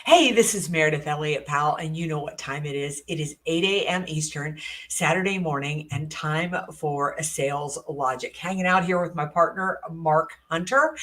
Hey, this is Meridith Elliott Powell, and you know what time it is. It is 8 a.m. Eastern, Saturday morning, and time for a sales logic. Hanging out here with my partner, Mark Hunter.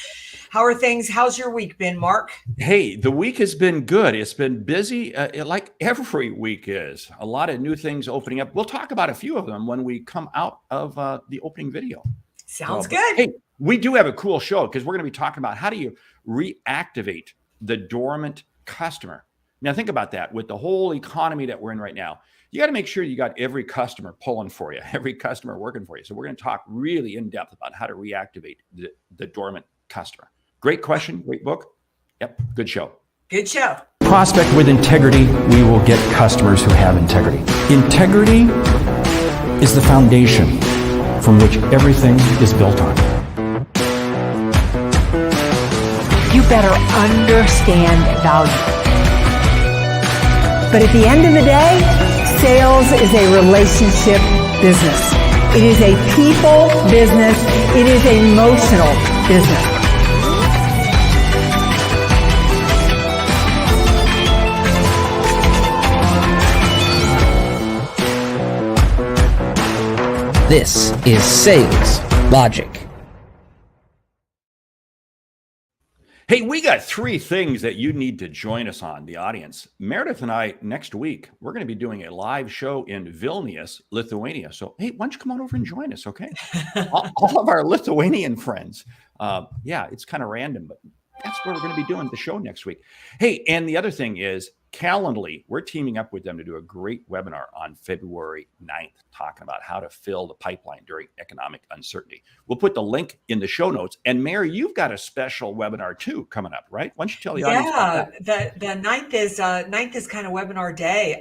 How are things? How's your week been, Mark? Hey, the week has been good. It's been busy, like every week is. A lot of new things opening up. We'll talk about a few of them when we come out of the opening video. Sounds But good. hey, we do have a cool show because we're going to be talking about how do you reactivate the dormant customer. Now, think about that. With the whole economy that we're in right now, you got to make sure you got every customer pulling for you, every customer working for you. So we're going to talk really in depth about how to reactivate the dormant customer. Great question, great book. Yep, good show. Good show. Prospect with integrity, we will get customers who have integrity. Integrity is the foundation from which everything is built on. You better understand value. But at the end of the day, sales is a relationship business. It is a people business. It is an emotional business. This is Sales Logic. Hey, we got three things that you need to join us on, the audience. Meridith and I, next week, we're going to be doing a live show in Vilnius, Lithuania. So, hey, why don't you come on over and join us, okay? all of our Lithuanian friends. Yeah, it's kind of random, but that's where we're going to be doing the show next week. Hey, and the other thing is, Calendly, we're teaming up with them to do a great webinar on February 9th, talking about how to fill the pipeline during economic uncertainty. We'll put the link in the show notes. And Mary, you've got a special webinar too coming up, right? Why don't you tell the audience about that? The ninth is kind of webinar day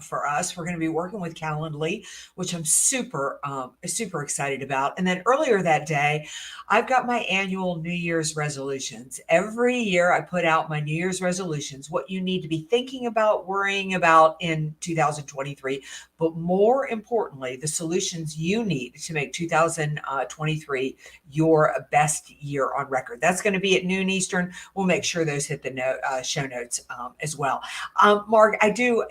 for us. We're going to be working with Calendly, which I'm super excited about. And then earlier that day, I've got my annual New Year's resolutions. Every year I put out my New Year's resolutions, what you need to be thinking about, worrying about in 2023, but more importantly, the solutions you need to make 2023 your best year on record. That's going to be at noon Eastern. We'll make sure those hit the show notes as well. Mark, I do,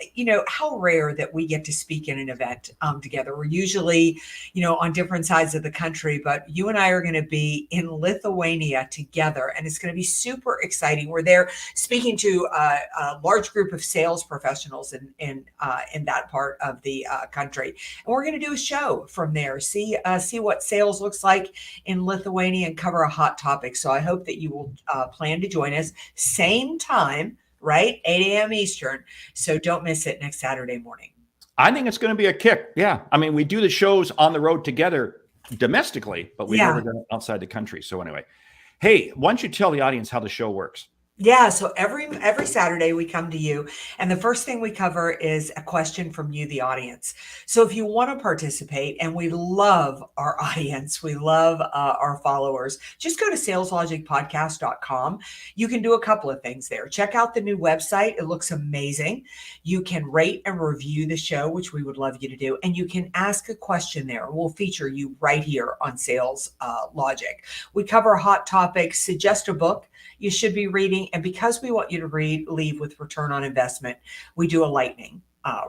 how rare that we get to speak in an event together. We're usually, on different sides of the country, but you and I are going to be in Lithuania together, and it's going to be super exciting. We're there speaking to a large group of sales professionals in that part of the country, and we're going to do a show from there. See what sales looks like in Lithuania and cover a hot topic. So I hope that you will plan to join us same time, right? 8 a.m. Eastern. So don't miss it next Saturday morning. I think it's going to be a kick. Yeah. I mean, we do the shows on the road together domestically, but we never done it outside the country. So anyway, hey, why don't you tell the audience how the show works? Yeah, so every Saturday we come to you, and the first thing we cover is a question from you, the audience. So if you want to participate, and we love our audience, we love our followers, just go to saleslogicpodcast.com. You can do a couple of things there. Check out the new website. It looks amazing. You can rate and review the show, which we would love you to do, and you can ask a question there. We'll feature you right here on Sales Logic. We cover hot topics, suggest a book you should be reading. And because we want you to leave with return on investment, we do a lightning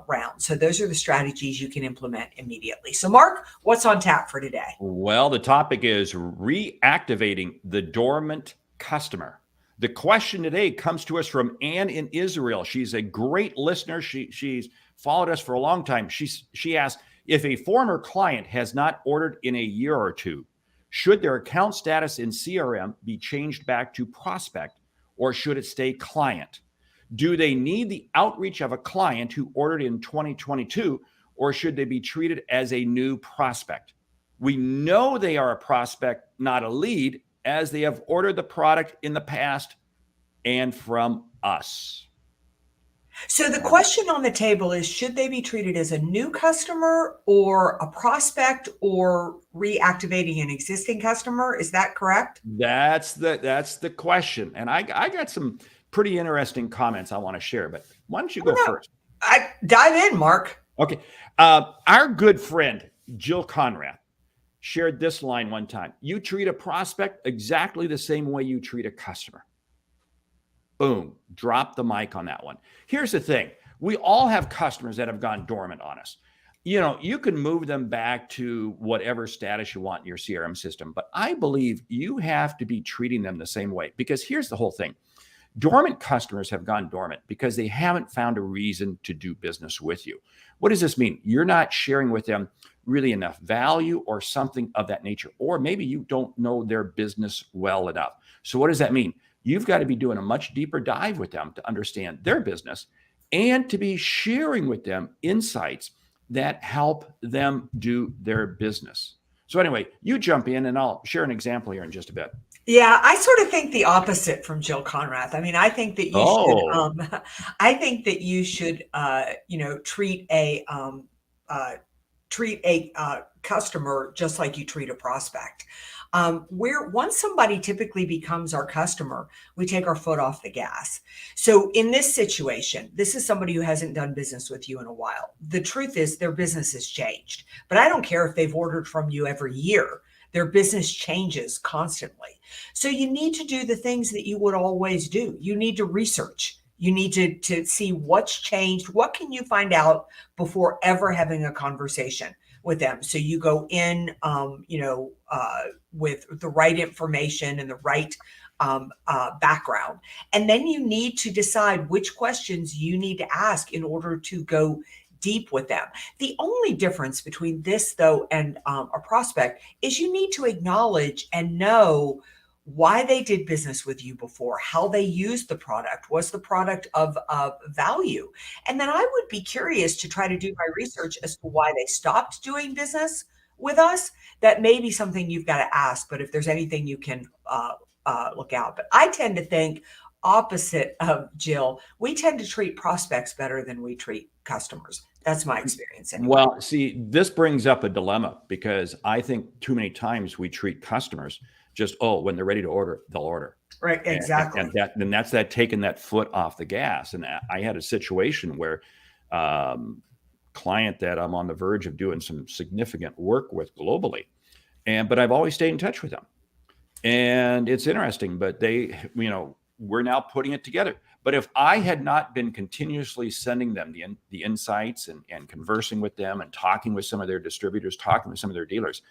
round. So those are the strategies you can implement immediately. So Mark, what's on tap for today? Well, the topic is reactivating the dormant customer. The question today comes to us from Anne in Israel. She's a great listener. She's followed us for a long time. She asked, if a former client has not ordered in a year or two, should their account status in CRM be changed back to prospect, or should it stay client? Do they need the outreach of a client who ordered in 2022, or should they be treated as a new prospect? We know they are a prospect, not a lead, as they have ordered the product in the past and from us. So the question on the table is, should they be treated as a new customer or a prospect or reactivating an existing customer? Is that correct? That's the question. And I got some pretty interesting comments I want to share, but why don't you go first? Dive in, Mark. Okay. Our good friend, Jill Conrad, shared this line one time. You treat a prospect exactly the same way you treat a customer. Boom, drop the mic on that one. Here's the thing. We all have customers that have gone dormant on us. You can move them back to whatever status you want in your CRM system, but I believe you have to be treating them the same way, because here's the whole thing. Dormant customers have gone dormant because they haven't found a reason to do business with you. What does this mean? You're not sharing with them really enough value or something of that nature, or maybe you don't know their business well enough. So what does that mean? You've got to be doing a much deeper dive with them to understand their business and to be sharing with them insights that help them do their business. So anyway, you jump in and I'll share an example here in just a bit. Yeah, I sort of think the opposite from Jill Conrath. I mean, I think that you should, I think that you should, treat a customer just like you treat a prospect. Once somebody typically becomes our customer, we take our foot off the gas. So in this situation, this is somebody who hasn't done business with you in a while. The truth is their business has changed, but I don't care if they've ordered from you every year. Their business changes constantly. So you need to do the things that you would always do. You need to research. You need to see what's changed. What can you find out before ever having a conversation with them? So you go in, with the right information and the right background. And then you need to decide which questions you need to ask in order to go deep with them. The only difference between this, though, and a prospect is you need to acknowledge and know why they did business with you before, how they used the product, was the product of value. And then I would be curious to try to do my research as to why they stopped doing business with us. That may be something you've got to ask, but if there's anything you can look out. But I tend to think opposite of Jill. We tend to treat prospects better than we treat customers. That's my experience anyway. Well, see, this brings up a dilemma, because I think too many times we treat customers just, when they're ready to order, they'll order. Right, exactly. And that's that taking that foot off the gas. And I had a situation where client that I'm on the verge of doing some significant work with globally, but I've always stayed in touch with them. And it's interesting, but we're now putting it together. But if I had not been continuously sending them the insights and conversing with them and talking with some of their distributors, talking with some of their dealers,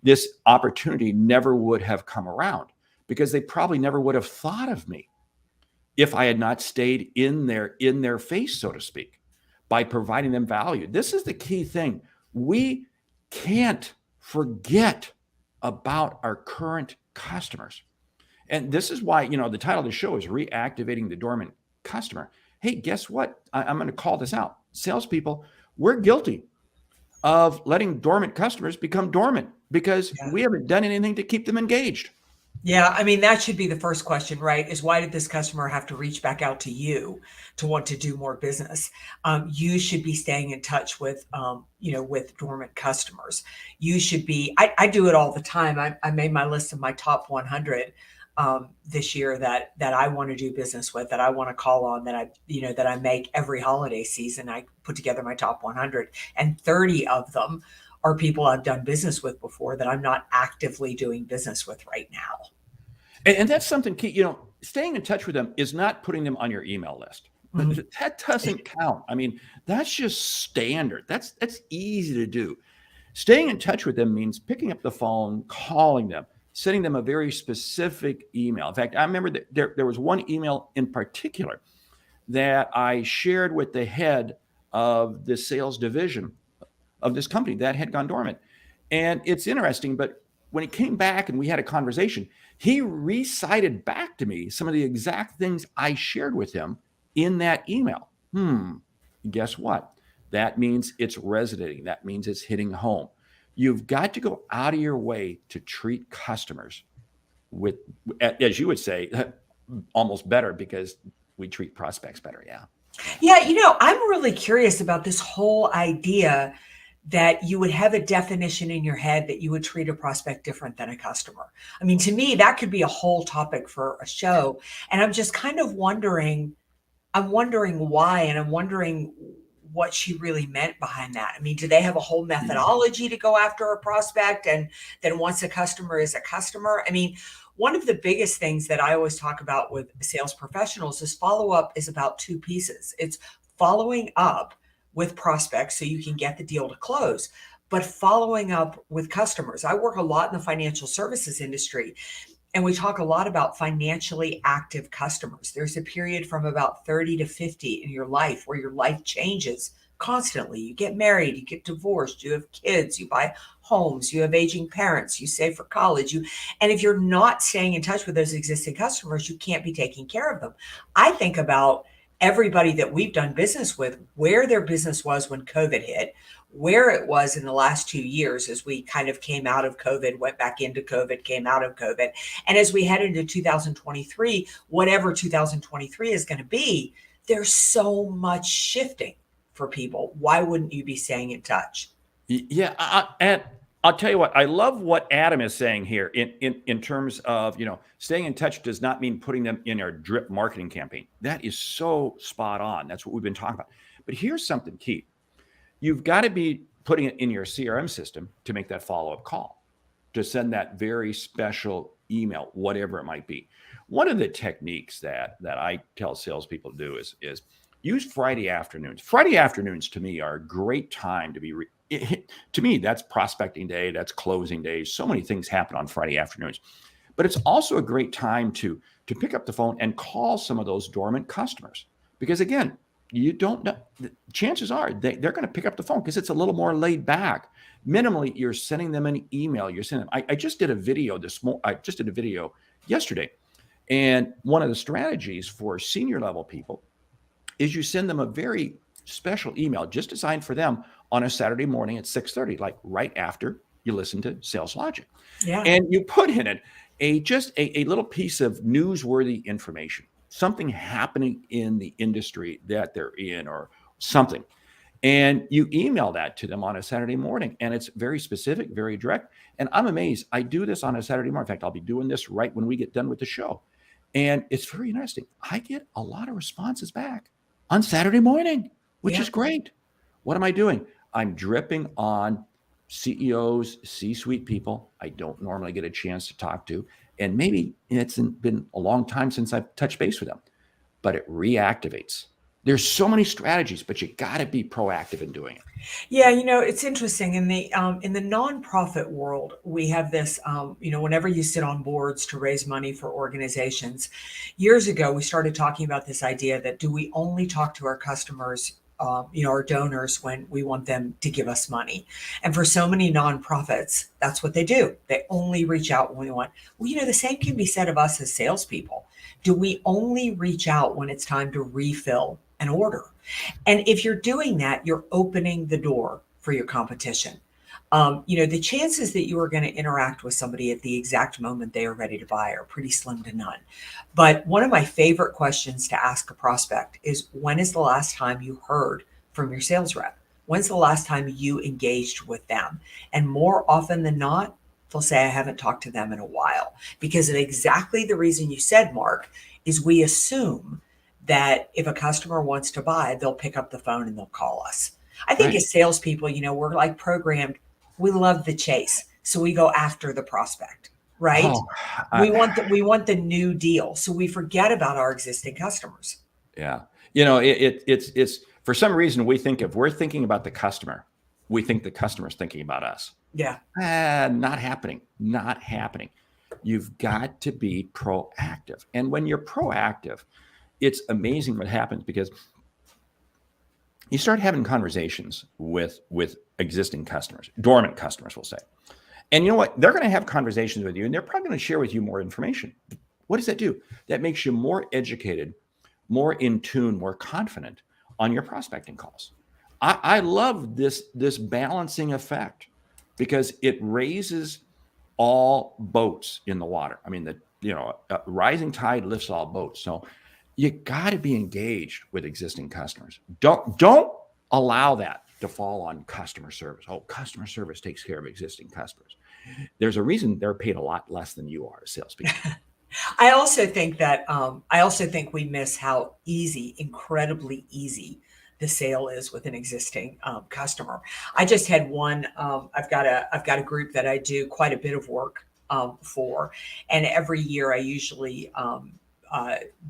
this opportunity never would have come around, because they probably never would have thought of me if I had not stayed in their face, so to speak, by providing them value. This is the key thing. We can't forget about our current customers. And this is why, the title of the show is Reactivating the Dormant Customer. Hey, guess what? I'm going to call this out. Salespeople, we're guilty of letting dormant customers become dormant because we haven't done anything to keep them engaged. Yeah, I mean, that should be the first question, right? Is why did this customer have to reach back out to you to want to do more business? You should be staying in touch with, with dormant customers. You should be, I do it all the time. I made my list of my top 100 this year that I want to do business with, that I want to call on, that I make every holiday season. I put together my top 100, and 30 of them are people I've done business with before that I'm not actively doing business with right now. And that's something key. Staying in touch with them is not putting them on your email list. Mm-hmm. That doesn't count. I mean, that's just standard. That's easy to do. Staying in touch with them means picking up the phone, calling them, sending them a very specific email. In fact, I remember that there was one email in particular that I shared with the head of the sales division of this company that had gone dormant. And it's interesting, but when he came back and we had a conversation, he recited back to me some of the exact things I shared with him in that email. Guess what? That means it's resonating. That means it's hitting home. You've got to go out of your way to treat customers with, as you would say, almost better, because we treat prospects better. Yeah. Yeah. I'm really curious about this whole idea that you would have a definition in your head that you would treat a prospect different than a customer. I mean, to me, that could be a whole topic for a show. And I'm just kind of wondering why, and I'm wondering what she really meant behind that. I mean, do they have a whole methodology to go after a prospect, and then once a customer is a customer? I mean, one of the biggest things that I always talk about with sales professionals is follow up is about two pieces. It's following up with prospects so you can get the deal to close, but following up with customers. I work a lot in the financial services industry, and we talk a lot about financially active customers. There's a period from about 30 to 50 in your life where your life changes constantly. You get married, you get divorced, you have kids, you buy homes, you have aging parents, you save for college, and if you're not staying in touch with those existing customers, you can't be taking care of them. I think about everybody that we've done business with, where their business was when COVID hit, where it was in the last 2 years as we kind of came out of COVID, went back into COVID, came out of COVID. And as we head into 2023, whatever 2023 is going to be, there's so much shifting for people. Why wouldn't you be staying in touch? Yeah, and I'll tell you what, I love what Adam is saying here in terms of, staying in touch does not mean putting them in our drip marketing campaign. That is so spot on. That's what we've been talking about. But here's something key. You've got to be putting it in your CRM system to make that follow-up call, to send that very special email, whatever it might be. One of the techniques that I tell salespeople to do is use Friday afternoons. Friday afternoons to me are a great time to be, to me, that's prospecting day, that's closing day. So many things happen on Friday afternoons. But it's also a great time to pick up the phone and call some of those dormant customers. Because again, you don't know, chances are they're going to pick up the phone because it's a little more laid back. Minimally, you're sending them an email. You're sending them. I just did a video yesterday. And one of the strategies for senior level people is you send them a very special email just designed for them on a Saturday morning at 6:30, like right after you listen to Sales Logic. Yeah. And you put in it just a little piece of newsworthy information, something happening in the industry that they're in or something. And you email that to them on a Saturday morning. And it's very specific, very direct. And I'm amazed. I do this on a Saturday morning. In fact, I'll be doing this right when we get done with the show. And it's very interesting. I get a lot of responses back on Saturday morning, which is great. What am I doing? I'm dripping on CEOs, C-suite people I don't normally get a chance to talk to. And maybe it's been a long time since I've touched base with them, but it reactivates. There's so many strategies, but you got to be proactive in doing it. Yeah, it's interesting in the nonprofit world, we have this. Whenever you sit on boards to raise money for organizations, years ago we started talking about this idea that do we only talk to our customers, our donors when we want them to give us money? And for so many nonprofits, that's what they do. They only reach out when we want. Well, the same can be said of us as salespeople. Do we only reach out when it's time to refill an order? And if you're doing that, you're opening the door for your competition. The chances that you are going to interact with somebody at the exact moment they are ready to buy are pretty slim to none. But one of my favorite questions to ask a prospect is, when is the last time you heard from your sales rep? When's the last time you engaged with them? And more often than not, they'll say, I haven't talked to them in a while. Because of exactly the reason you said, Mark, is we assume that if a customer wants to buy, they'll pick up the phone and they'll call us. I think as salespeople, we're like programmed. We love the chase. So we go after the prospect, right? We want the new deal. So we forget about our existing customers. Yeah. It's for some reason we think if we're thinking about the customer, we think the customer's thinking about us. Yeah. Not happening. Not happening. You've got to be proactive. And when you're proactive, it's amazing what happens, because you start having conversations with existing customers, dormant customers, we'll say. And you know what? They're going to have conversations with you, and they're probably going to share with you more information. What does that do? That makes you more educated, more in tune, more confident on your prospecting calls. I love this balancing effect, because it raises all boats in the water. I mean, a rising tide lifts all boats. So you got to be engaged with existing customers. Don't allow that to fall on customer service. Oh, customer service takes care of existing customers. There's a reason they're paid a lot less than you are as salespeople. I also think we miss how incredibly easy the sale is with an existing customer. I just had one. I've got a group that I do quite a bit of work for. And every year I usually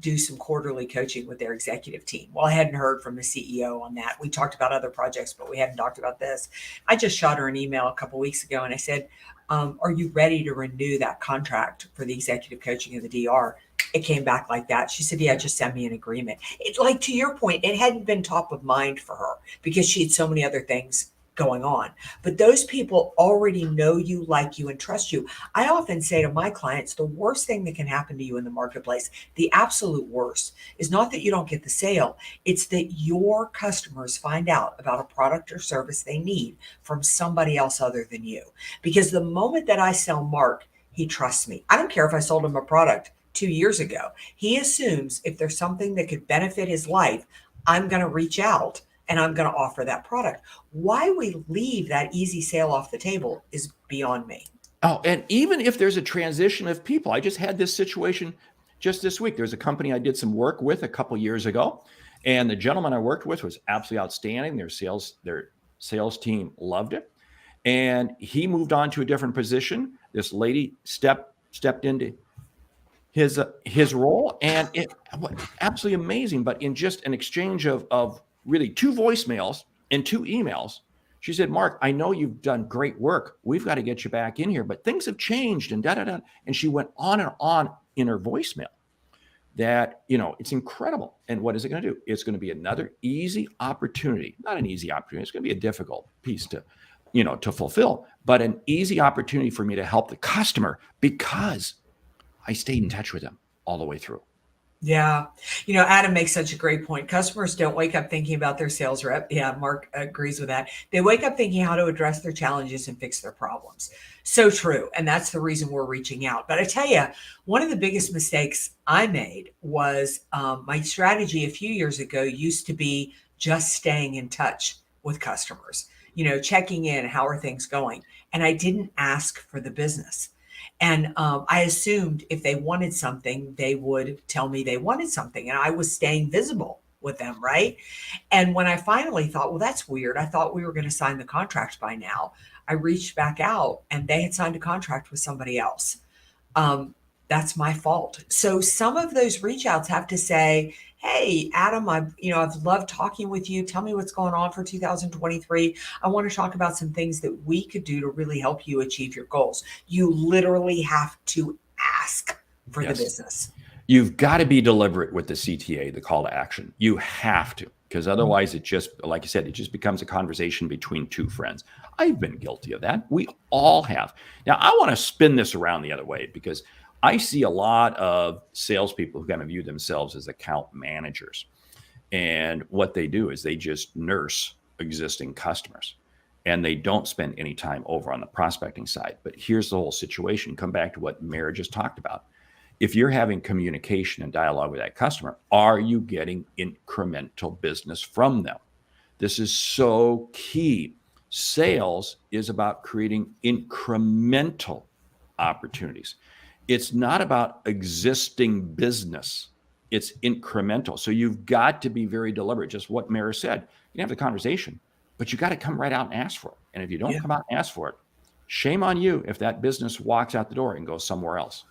do some quarterly coaching with their executive team. Well, I hadn't heard from the CEO on that. We talked about other projects, but we hadn't talked about this. I just shot her an email a couple of weeks ago and I said, are you ready to renew that contract for the executive coaching of the DR? It came back like that. She said, yeah, just send me an agreement. It, like to your point, it hadn't been top of mind for her because she had so many other things going on. But those people already know you, like you, and trust you. I often say to my clients, the worst thing that can happen to you in the marketplace, the absolute worst, is not that you don't get the sale. It's that your customers find out about a product or service they need from somebody else other than you. Because the moment that I sell Mark, he trusts me. I don't care if I sold him a product 2 years ago. He assumes if there's something that could benefit his life, I'm going to reach out and I'm going to offer that product. Why we leave that easy sale off the table is beyond me. Oh, and even if there's a transition of people, I just had this situation just this week. There's a company I did some work with a couple years ago, and the gentleman I worked with was absolutely outstanding. Their sales team loved it, and he moved on to a different position. This lady stepped into his role, and it was absolutely amazing. But in just an exchange of really 2 voicemails and 2 emails, she said, Mark, I know you've done great work. We've got to get you back in here, but things have changed and da-da-da. And she went on and on in her voicemail that, it's incredible. And what is it going to do? It's going to be another easy opportunity, not an easy opportunity. It's going to be a difficult piece to fulfill, but an easy opportunity for me to help the customer because I stayed in touch with them all the way through. Yeah. Adam makes such a great point. Customers don't wake up thinking about their sales rep. Yeah, Mark agrees with that. They wake up thinking how to address their challenges and fix their problems. So true. And that's the reason we're reaching out. But I tell you, one of the biggest mistakes I made was my strategy a few years ago used to be just staying in touch with customers, checking in, how are things going? And I didn't ask for the business. And I assumed if they wanted something, they would tell me they wanted something. And I was staying visible with them, right? And when I finally thought, well, that's weird. I thought we were going to sign the contract by now. I reached back out and they had signed a contract with somebody else. That's my fault. So some of those reach outs have to say, hey, Adam, I've loved talking with you. Tell me what's going on for 2023. I want to talk about some things that we could do to really help you achieve your goals. You literally have to ask for the business. You've got to be deliberate with the CTA, the call to action. You have to, because otherwise it just, like you said, it just becomes a conversation between 2 friends. I've been guilty of that. We all have. Now, I want to spin this around the other way because I see a lot of salespeople who kind of view themselves as account managers. And what they do is they just nurse existing customers and they don't spend any time over on the prospecting side. But here's the whole situation. Come back to what Mary just talked about. If you're having communication and dialogue with that customer, are you getting incremental business from them? This is so key. Sales is about creating incremental opportunities. It's not about existing business. It's incremental. So you've got to be very deliberate. Just what Mary said, you can have the conversation, but you got to come right out and ask for it. And if you don't come out and ask for it, shame on you if that business walks out the door and goes somewhere else.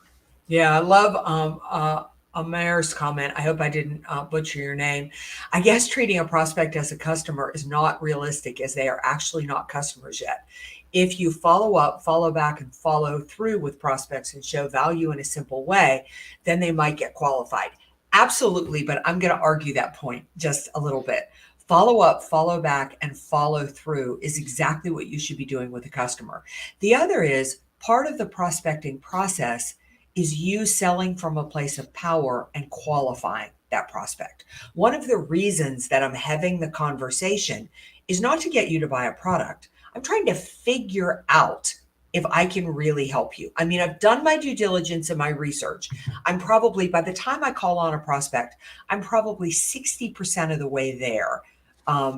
Yeah, I love Amer's comment. I hope I didn't butcher your name. I guess treating a prospect as a customer is not realistic as they are actually not customers yet. If you follow up, follow back, and follow through with prospects and show value in a simple way, then they might get qualified. Absolutely, but I'm going to argue that point just a little bit. Follow up, follow back, and follow through is exactly what you should be doing with a customer. The other is part of the prospecting process is you selling from a place of power and qualifying that prospect. One of the reasons that I'm having the conversation is not to get you to buy a product. I'm trying to figure out if I can really help you. I mean, I've done my due diligence and my research. I'm probably, by the time I call on a prospect, I'm probably 60% of the way there,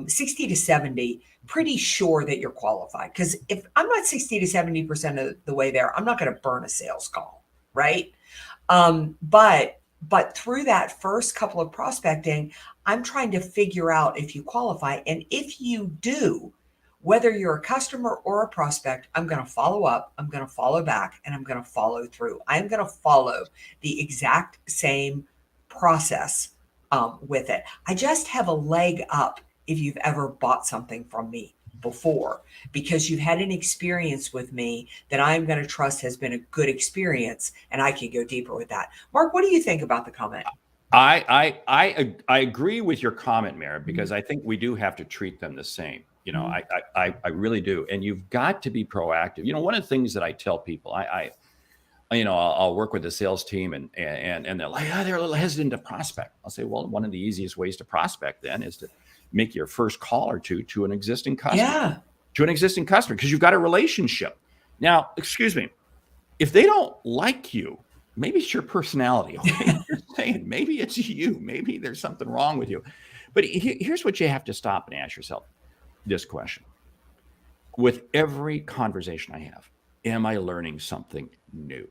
60 to 70, pretty sure that you're qualified. Because if I'm not 60 to 70% of the way there, I'm not going to burn a sales call, right? But through that first couple of prospecting, I'm trying to figure out if you qualify. And if you do, whether you're a customer or a prospect, I'm going to follow up, I'm going to follow back, and I'm going to follow through. I'm going to follow the exact same process with it. I just have a leg up if you've ever bought something from me before, because you've had an experience with me that I'm going to trust has been a good experience, and I can go deeper with that. Mark, what do you think about the comment? I agree with your comment, Mary, because I think we do have to treat them the same. You know, I really do. And you've got to be proactive. You know, one of the things that I tell people, I'll work with the sales team and they're like, they're a little hesitant to prospect. I'll say, well, one of the easiest ways to prospect then is to make your first call or two to an existing customer, because you've got a relationship. Now, excuse me, if they don't like you, maybe it's your personality. Okay? You're saying maybe it's you, maybe there's something wrong with you. But here's what you have to stop and ask yourself this question. With every conversation I have, am I learning something new?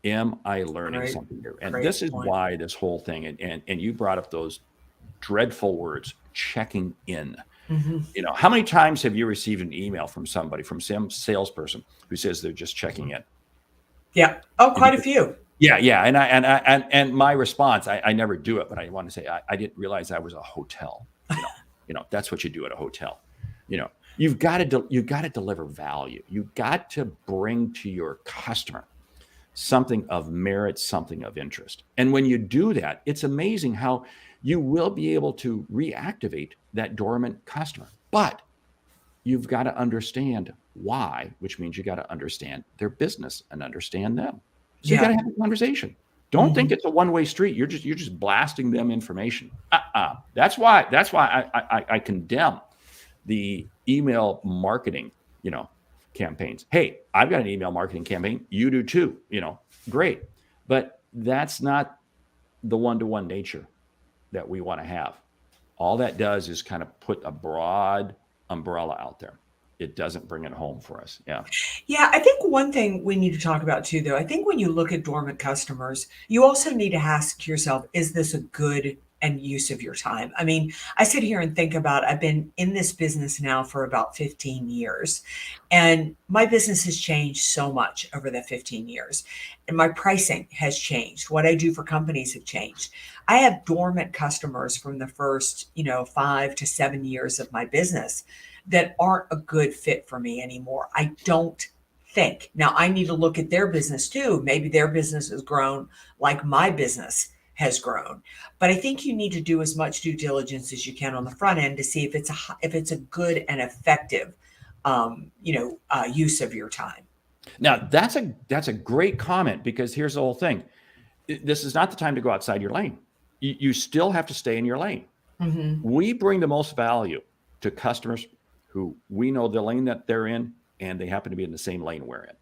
Am I learning something new? And this is why this whole thing, and you brought up those dreadful words, checking in. You know, how many times have you received an email from somebody, from some salesperson who says they're just checking in? Yeah. Oh, quite a few. Yeah. And my response, I never do it, but I want to say, I didn't realize I was a hotel. You know, that's what you do at a hotel. You know, you've got to deliver value. You've got to bring to your customer something of merit, something of interest. And when you do that, it's amazing how you will be able to reactivate that dormant customer. But you've got to understand why, which means you got to understand their business and understand them. So you got to have a conversation. Don't think it's a one-way street. You're just blasting them information. That's why I condemn the email marketing, campaigns. Hey, I've got an email marketing campaign. You do too. Great. But that's not the one-to-one nature that we want to have. All that does is kind of put a broad umbrella out there. It doesn't bring it home for us. Yeah. Yeah. I think one thing we need to talk about too, though, I think when you look at dormant customers, you also need to ask yourself, is this a good and use of your time? I mean, I sit here and think about, I've been in this business now for about 15 years, and my business has changed so much over the 15 years, and my pricing has changed. What I do for companies have changed. I have dormant customers from the first, 5 to 7 years of my business that aren't a good fit for me anymore. I don't think. Now, I need to look at their business too. Maybe their business has grown like my business has grown. But I think you need to do as much due diligence as you can on the front end to see if it's a good and effective, use of your time. Now, that's a great comment, because here's the whole thing. This is not the time to go outside your lane. You still have to stay in your lane. We bring the most value to customers who we know the lane that they're in, and they happen to be in the same lane we're in.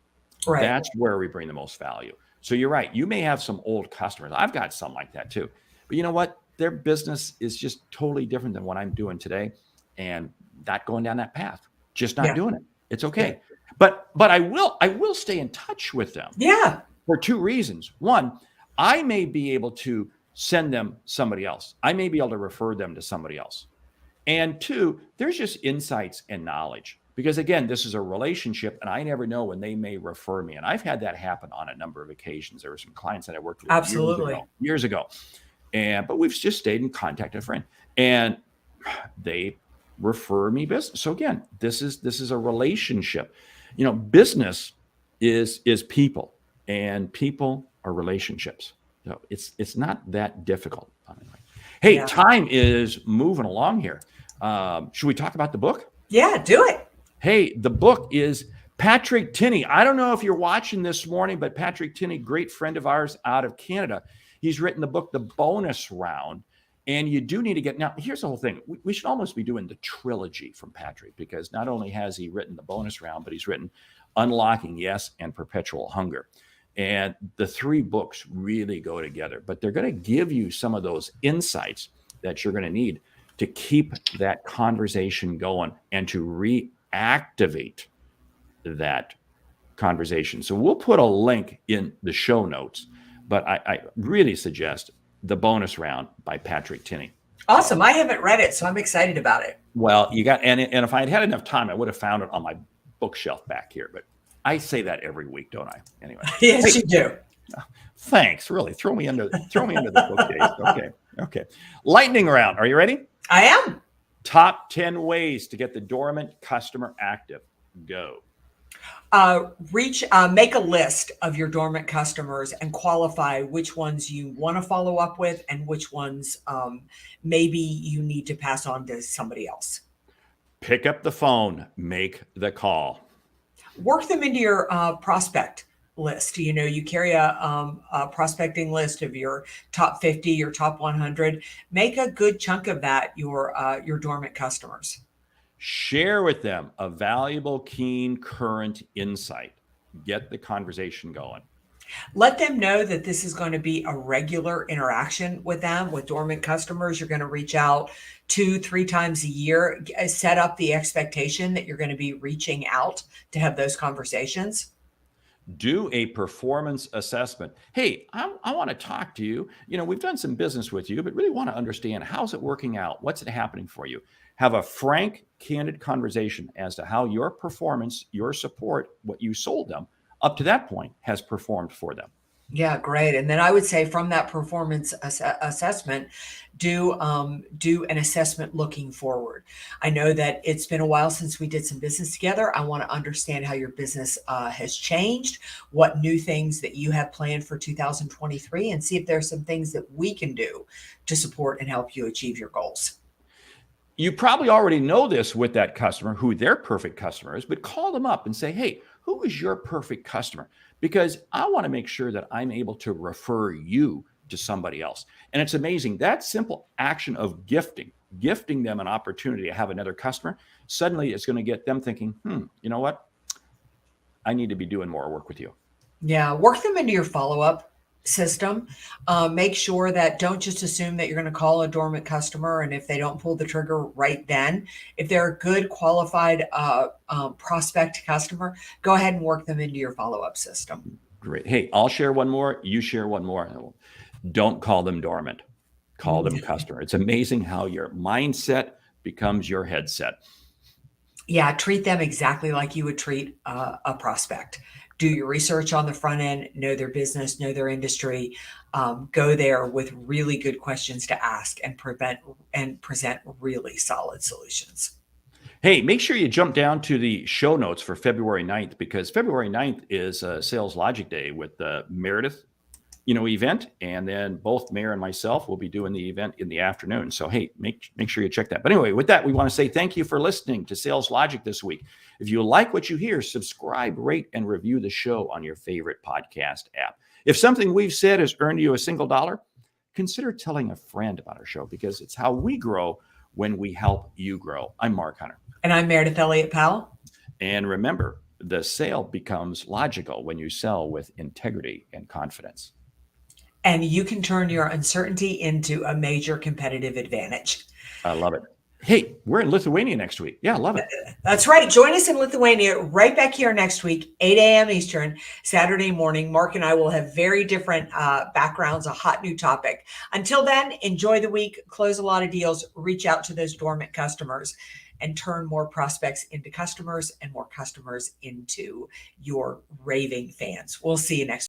Right. That's where we bring the most value. So you're right. You may have some old customers. I've got some like that too. But you know what? Their business is just totally different than what I'm doing today, and not going down that path. Just not doing it. It's okay. Yeah. But I will stay in touch with them. Yeah. For two reasons. One, I may be able to send them somebody else. I may be able to refer them to somebody else. And two, there's just insights and knowledge, because again, this is a relationship, and I never know when they may refer me. And I've had that happen on a number of occasions. There were some clients that I worked with years ago. But we've just stayed in contact with a friend, and they refer me business. So again, this is a relationship. Business is people, and people are relationships. So it's not that difficult. Hey, time is moving along here. Should we talk about the book? Yeah, do it. Hey, the book is Patrick Tinney. I don't know if you're watching this morning, but Patrick Tinney, great friend of ours out of Canada, he's written the book, The Bonus Round. And you do need to get, now here's the whole thing. We should almost be doing the trilogy from Patrick, because not only has he written The Bonus Round, but he's written Unlocking Yes and Perpetual Hunger. And the three books really go together, but they're going to give you some of those insights that you're going to need to keep that conversation going and to reactivate that conversation. So we'll put a link in the show notes, but I really suggest The Bonus Round by Patrick Tinney. Awesome. I haven't read it, so I'm excited about it. Well, you got, and if I had had enough time, I would have found it on my bookshelf back here. But I say that every week, don't I? Anyway. Yes, you do. Thanks. Really, throw me into the bookcase. Okay. Lightning round. Are you ready? I am. Top 10 ways to get the dormant customer active. Go. Make a list of your dormant customers and qualify which ones you want to follow up with and which ones maybe you need to pass on to somebody else. Pick up the phone. Make the call. Work them into your prospect list. You carry a prospecting list of your top 50, your top 100. Make a good chunk of that your dormant customers. Share with them a valuable, keen, current insight. Get the conversation going. Let them know that this is going to be a regular interaction with them. With dormant customers, you're going to reach out 2-3 times a year. Set up the expectation that you're going to be reaching out to have those conversations. Do a performance assessment. Hey, I want to talk to you. We've done some business with you, but really want to understand, how's it working out? What's it happening for you? Have a frank, candid conversation as to how your performance, your support, what you sold them up to that point has performed for them. Yeah, great. And then I would say from that performance assessment, do an assessment looking forward. I know that it's been a while since we did some business together. I want to understand how your business has changed, what new things that you have planned for 2023, and see if there's some things that we can do to support and help you achieve your goals. You probably already know this with that customer, who their perfect customer is, but call them up and say, hey, who is your perfect customer? Because I want to make sure that I'm able to refer you to somebody else. And it's amazing, that simple action of gifting them an opportunity to have another customer, suddenly it's going to get them thinking, you know what? I need to be doing more work with you. Yeah, work them into your follow-up system. Make sure that don't just assume that you're going to call a dormant customer, and if they don't pull the trigger right then, if they're a good qualified prospect customer, go ahead and work them into your follow-up system. Great. Hey, I'll share one more. You share one more. Don't call them dormant. Call them customer. It's amazing how your mindset becomes your headset. Yeah, treat them exactly like you would treat a prospect. Do your research on the front end, know their business, know their industry, go there with really good questions to ask and present really solid solutions. Hey, make sure you jump down to the show notes for February 9th, because February 9th is Sales Logic Day with the Meridith, event. And then both Mayor and myself will be doing the event in the afternoon. So, hey, make sure you check that. But anyway, with that, we want to say thank you for listening to Sales Logic this week. If you like what you hear, subscribe, rate, and review the show on your favorite podcast app. If something we've said has earned you a single dollar, consider telling a friend about our show, because it's how we grow when we help you grow. I'm Mark Hunter. And I'm Meridith Elliott Powell. And remember, the sale becomes logical when you sell with integrity and confidence. And you can turn your uncertainty into a major competitive advantage. I love it. Hey, we're in Lithuania next week. Yeah, I love it. That's right. Join us in Lithuania right back here next week, 8 a.m. Eastern, Saturday morning. Mark and I will have very different backgrounds, a hot new topic. Until then, enjoy the week, close a lot of deals, reach out to those dormant customers, and turn more prospects into customers and more customers into your raving fans. We'll see you next week.